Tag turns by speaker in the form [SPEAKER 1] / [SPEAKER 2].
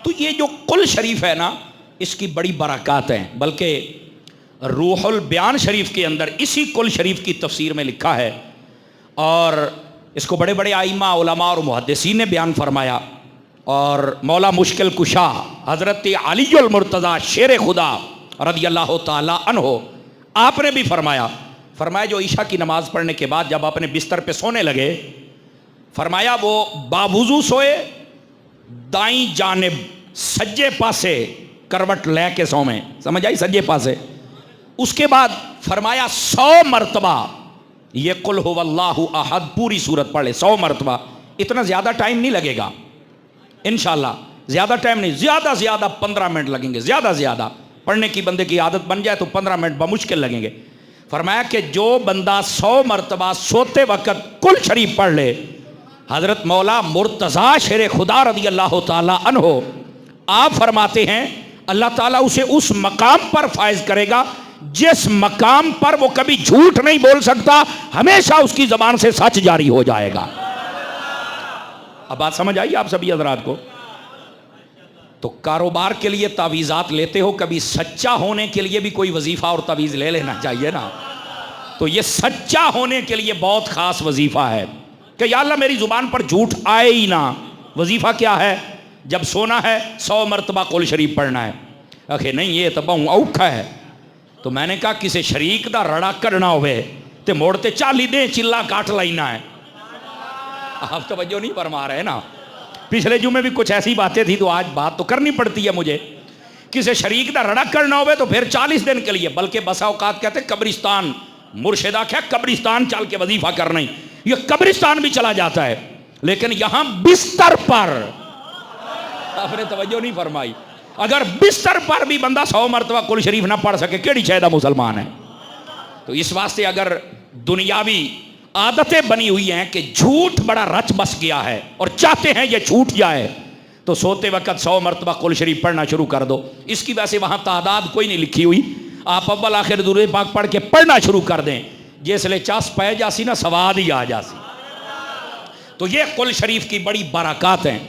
[SPEAKER 1] तो ये जो कुल शरीफ है ना, इसकी बड़ी बरक़ात हैं। बल्कि रूहुल बयान शरीफ के अंदर इसी कुल शरीफ की तफसीर में लिखा है, और इसको बड़े बड़े आइमा, उलमा और मुहद्दिसीन ने बयान फरमाया। और मौला मुश्किल कुशा हज़रत अलीउल मुर्तज़ा शेर खुदा रज़ियल्लाहु ताला अन्हो, आपने भी फरमाया जो ईशा की नमाज़ पढ़ने के बाद जब अपने बिस्तर पे सोने लगे, फरमाया वो बावुज़ू सोए, दाई जानिब सज्जे पासे करवट ले के सोमें, समझ आई, सज्जे पासे। उसके बाद फरमाया 100 मरतबा ये कुल हुवल्लाहु अहद पूरी सूरत पढ़े, 100 मरतबा। इतना ज़्यादा टाइम नहीं लगेगा इंशाअल्लाह, ज़्यादा टाइम नहीं, ज़्यादा से ज़्यादा 15 मिनट लगेंगे, ज़्यादा से ज़्यादा। पढ़ने की बंदे की आदत बन जाए तो 15 मिनट बमुश्किल लगेंगे। फरमाया कि जो बंदा 100 मरतबा सोते वक्त कुल शरीफ पढ़ ले, हज़रत मौला मुर्तज़ा शेर खुदा रज़ियल्लाहु ताला अन्हो आप फरमाते हैं अल्लाह ताला उसे उस मकाम पर फायज करेगा जिस मकाम पर वो कभी झूठ नहीं बोल सकता, हमेशा उसकी ज़बान से सच जारी हो जाएगा। अब बात समझ आई आप सभी हज़रात को? तो कारोबार के लिए तावीज़ात लेते हो, कभी सच्चा होने के लिए भी कोई वजीफ़ा और तावीज़ ले लेना चाहिए ना। तो ये सच्चा होने के लिए बहुत ख़ास वजीफ़ा है कि या अल्लाह मेरी ज़ुबान पर झूठ आए ही ना। वजीफ़ा क्या है? जब सोना है 100 मरतबा कुल शरीफ पढ़ना है। आखे नहीं ये तो बहु औखा है। तो मैंने कहा किसी शरीक दा रड़ा करना होवे तो मोड़ते 40 दे चिल्ला काट लाइना है। आप तवज्जो नहीं फरमा रहे ना। पिछले जुमे भी कुछ ऐसी बातें थी, तो आज बात तो करनी पड़ती है मुझे। किसी शरीक दा रड़ा करना होवे तो फिर 40 दिन के लिए, बल्कि बसा औकात कहते कब्रिस्तान, मुर्शिदा क्या कब्रिस्तान चल के वजीफा करना ही, ये कब्रिस्तान भी चला जाता है। लेकिन यहां बिस्तर पर, आपने तवज्जो नहीं फरमाई, अगर बिस्तर पर भी बंदा 100 मरतबा कुल शरीफ ना पढ़ सके, केड़ी शायदा मुसलमान है। तो इस वास्ते अगर दुनियावी आदतें बनी हुई हैं कि झूठ बड़ा रच बस गया है और चाहते हैं ये छूट जाए, तो सोते वक्त 100 मरतबा कुल शरीफ पढ़ना शुरू कर दो। इसकी वैसे वहां तादाद कोई नहीं लिखी हुई, आप अव्वल आखिर दुरूद पाक पढ़ के पढ़ना शुरू कर दें, जिसले चास पै जासी ना सवाद ही आ जासी। तो ये कुल शरीफ की बड़ी बरक़ात हैं।